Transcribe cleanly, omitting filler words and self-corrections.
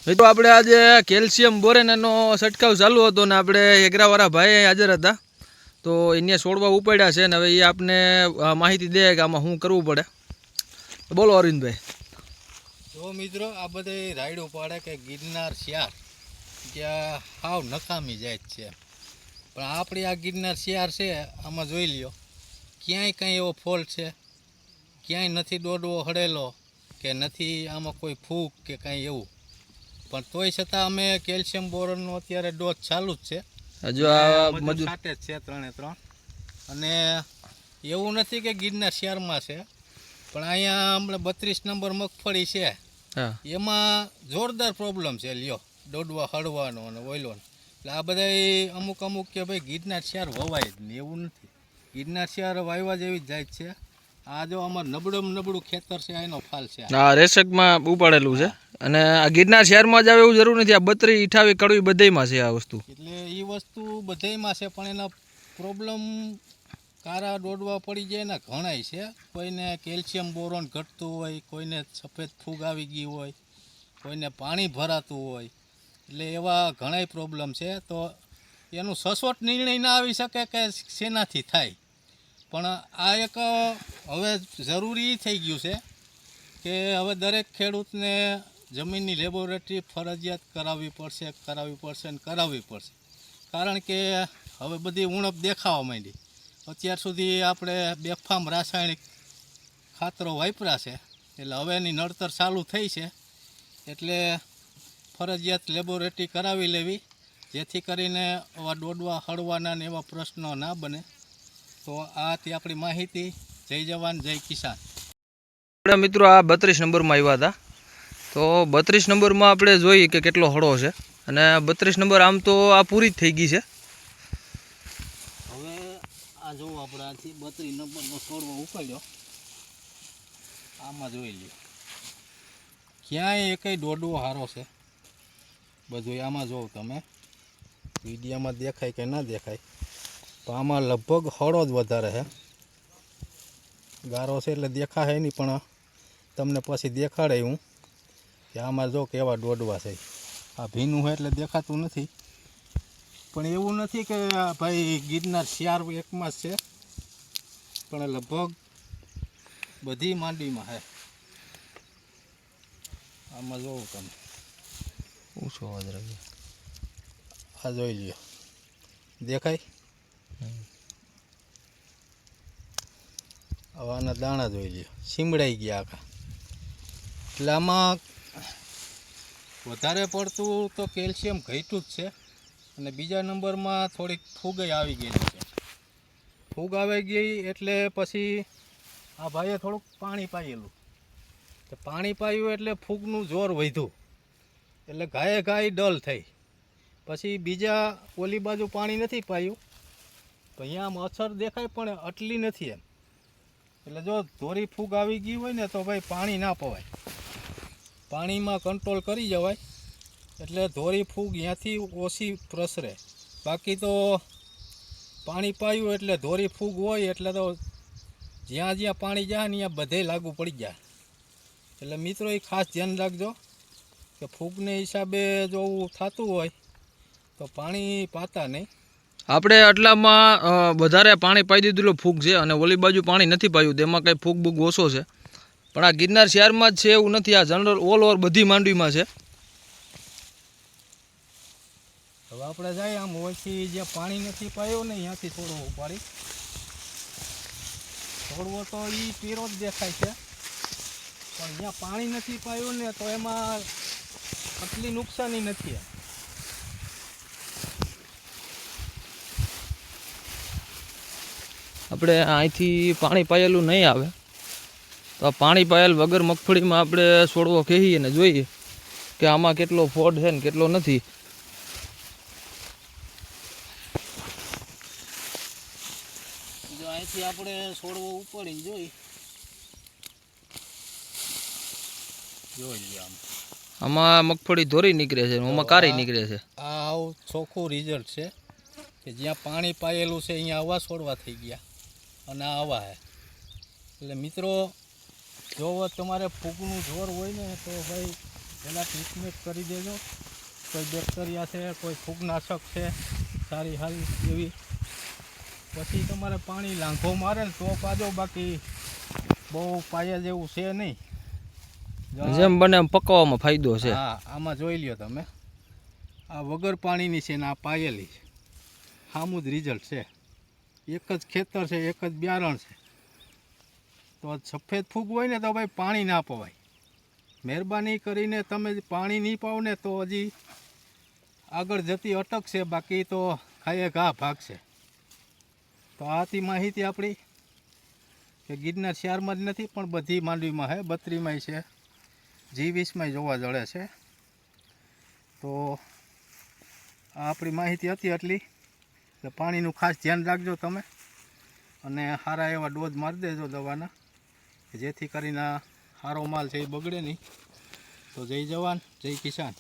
મિત્રો આપણે આજે કેલ્શિયમ બોરેનનો છંટકાવ ચાલુ હતો ને આપણે એગ્રાવાળા ભાઈ હાજર હતા, તો એને છોડવા ઉપાડ્યા છે ને હવે એ આપને માહિતી દે કે આમાં શું કરવું પડે. બોલો અરવિંદભાઈ. જો મિત્રો આ બધે રાયડું પાડે કે ગિરનાર શિયાર જ્યાં હાવ નકામી જાય છે, પણ આપણી આ ગિરનાર શિયાર છે આમાં જોઈ લ્યો ક્યાંય કંઈ એવો ફોલ્ટ છે, ક્યાંય નથી દોડવો હળેલો કે નથી આમાં કોઈ ફૂગ કે કાંઈ એવું, પણ તોય છતાં અમે કેલ્શિયમ બોરોનનો અત્યારે ડોઝ ચાલુ જ છે. જો આ મજૂર છાંટે જ છે 3 અને એવું નથી કે ગિરનાર શિયારમાં છે, પણ અહીંયા હમણાં 32 નંબર મગફળી છે એમાં જોરદાર પ્રોબ્લેમ છે લ્યો, દોડવા હળવાનો અને ઓઈલોનો. એટલે આ બધા અમુક કે ભાઈ ગિરનાર શિયાર વવાય જ નહીં, એવું નથી. ગિરનાર શિયાર વાવવા જેવી જ જાય છે. આ જો અમારે નબળું ખેતર છે, એનો ફાલ છે. હા, રેશકમાં ઉપાડેલું છે અને આ ગિરનાર શહેરમાં જ આવે એવું જરૂર નથી. આ 32, 28 કડવી બધેયમાં છે આ વસ્તુ. એટલે એ વસ્તુ બધેયમાં છે, પણ એના પ્રોબ્લેમ કારા દોડવા પડી જાય ને ઘણાય છે. કોઈને કેલ્શિયમ બોરોન ઘટતું હોય, કોઈને સફેદ ફૂગ આવી ગઈ હોય, કોઈને પાણી ભરાતું હોય, એટલે એવા ઘણાય પ્રોબ્લેમ છે. તો એનું સચોટ નિર્ણય ના આવી શકે કે શેનાથી થાય, પણ આ એક હવે જરૂરી થઈ ગયું છે કે હવે દરેક ખેડૂતને જમીનની લેબોરેટરી ફરજિયાત કરાવવી પડશે. કારણ કે હવે બધી ઉણપ દેખાવા માંડી. અત્યાર સુધી આપણે બેફામ રાસાયણિક ખાતરો વાપર્યા છે, એટલે હવે એની નડતર ચાલુ થઈ છે. એટલે ફરજિયાત લેબોરેટરી કરાવી લેવી, જેથી કરીને આવા દોડવા હળવાના ને એવા પ્રશ્નો ના બને. તો આથી આપણી માહિતી. જય જવાન જય કિસાન. આપણે મિત્રો આ 32 નંબરમાં આવ્યા હતા, તો 32 નંબરમાં આપણે જોઈએ કે કેટલો હળો છે, અને 32 નંબર આમ તો આ પૂરી જ થઈ ગઈ છે. હવે આ જોવું આપણે આથી 32 નંબરનો છોડવો ઉપાડ્યો, આમાં જોઈ લ્યો ક્યાંય એકય દોડવો સારો છે. બધું આમાં જોઉં, તમે વિડીયોમાં દેખાય કે ના દેખાય, તો આમાં લગભગ હળો જ વધારે છે. ગારો છે એટલે દેખાય નહીં, પણ તમને પછી દેખાડે હું કે આમાં જો કેવા દોડવા છે. આ ભીનું છે એટલે દેખાતું નથી, પણ એવું નથી કે ભાઈ ગિરનાર શિયાર એકમાં જ છે, પણ લગભગ બધી માંડવીમાં છે. આમાં જોવું તમે ઓછો અવાજ રાખજો. આ જોઈ લ્યો, દેખાય? આના દાણા જોઈ લ્યો, સીમડાઈ ગયા આખા. એટલે આમાં વધારે પડતું તો કેલ્શિયમ ઘટ્યું જ છે, અને બીજા નંબરમાં થોડીક ફૂગય આવી ગયેલી છે. ફૂગ આવી ગઈ એટલે પછી આ ભાઈએ થોડુંક પાણી પાયેલું, તો પાણી પાયું એટલે ફૂગનું જોર વધ્યું, એટલે ઘાએ ડલ થઈ. પછી બીજા ઓલી બાજુ પાણી નથી પાયું, તો અહીંયા આમ અસર દેખાય પણ આટલી નથી એમ. એટલે જો ધોરી ફૂગ આવી ગઈ હોય ને તો ભાઈ પાણી ના પવાય, પાણીમાં કંટ્રોલ કરી જવાય, એટલે ધોરી ફૂગ ત્યાંથી ઓછી પ્રસરે. બાકી તો પાણી પાયું એટલે ધોરી ફૂગ હોય એટલે તો જ્યાં પાણી જાય ને ત્યાં બધે લાગુ પડી જાય. એટલે મિત્રો એ ખાસ ધ્યાન રાખજો કે ફૂગને હિસાબે જો થતું હોય તો પાણી પાતા નહીં. આપણે આટલામાં વધારે પાણી પાઈ દીધેલું ફૂગ છે, અને ઓલી બાજુ પાણી નથી પાયું, તેમાં કંઈ ફૂગ બૂગ ઓછો છે. પણ આ ગિરનાર શિયારમાં જ છે એવું નથી, આ જનરલ ઓલ ઓવર બધી માંડવીમાં છે. હવે આપણે જાય આમ ઓછી જ્યાં પાણી નથી પાયું ને ત્યાંથી થોડો ઉપાડી છોડવો તો એ પીરો જ દેખાય છે, પણ જ્યાં પાણી નથી પાયું ને તો એમાં આટલી નુકસાની નથી. આપણે અહીંથી પાણી પાયેલું નહીં આવે, તો આ પાણી પાયેલ વગર મગફળીમાં આપણે છોડવો કહીએ ને જોઈએ કે આમાં કેટલો ફોડ છે ને કેટલો નથી. જો અહીંથી આપણે છોડવો ઉપાડીને જોઈ લઈએ, આમાં મગફળી ધોરી નીકળે છે, આમાં કારી નીકળે છે. આ આવું ચોખ્ખું રિઝલ્ટ છે કે જ્યાં પાણી પાયેલું છે અહીંયા આવા છોડવા થઈ ગયા, અને આ આવા છે. એટલે મિત્રો જો તમારે ફૂગનું જોર હોય ને તો ભાઈ પહેલાં ટ્રીટમેન્ટ કરી દેજો. કોઈ બેક્ટેરિયા છે, કોઈ ફૂગનાશક છે સારી હારી એવી. પછી તમારે પાણી લાંઘો મારે ને તો પાજો, બાકી બહુ પાયા જેવું છે નહીં. જેમ બને એમ પકવવામાં ફાયદો છે. હા, આમાં જોઈ લ્યો તમે, આ વગર પાણીની છે ને આ પાયેલી છે. સામું જ રિઝલ્ટ છે. એક જ ખેતર છે, એક જ બિયારણ છે. તો સફેદ ફૂગ હોય ને તો ભાઈ પાણી ના પવાય. મહેરબાની કરીને તમે પાણી નહીં પાવો ને તો હજી આગળ જતી અટકશે, બાકી તો ખાઈએ ઘા ભાગશે. તો આ હતી માહિતી આપણી કે ગિરનાર શિયારમાં જ નથી પણ બધી માંડવીમાં છે, 32માં છે, G20માં જોવા જળે છે. તો આ આપણી માહિતી હતી એટલી કે પાણીનું ખાસ ધ્યાન રાખજો તમે, અને સારા એવા ડોઝ મારી દેજો દવાના, જેથી કરીને સારો માલ છે એ બગડે નહીં. તો જય જવાન, જય કિસાન.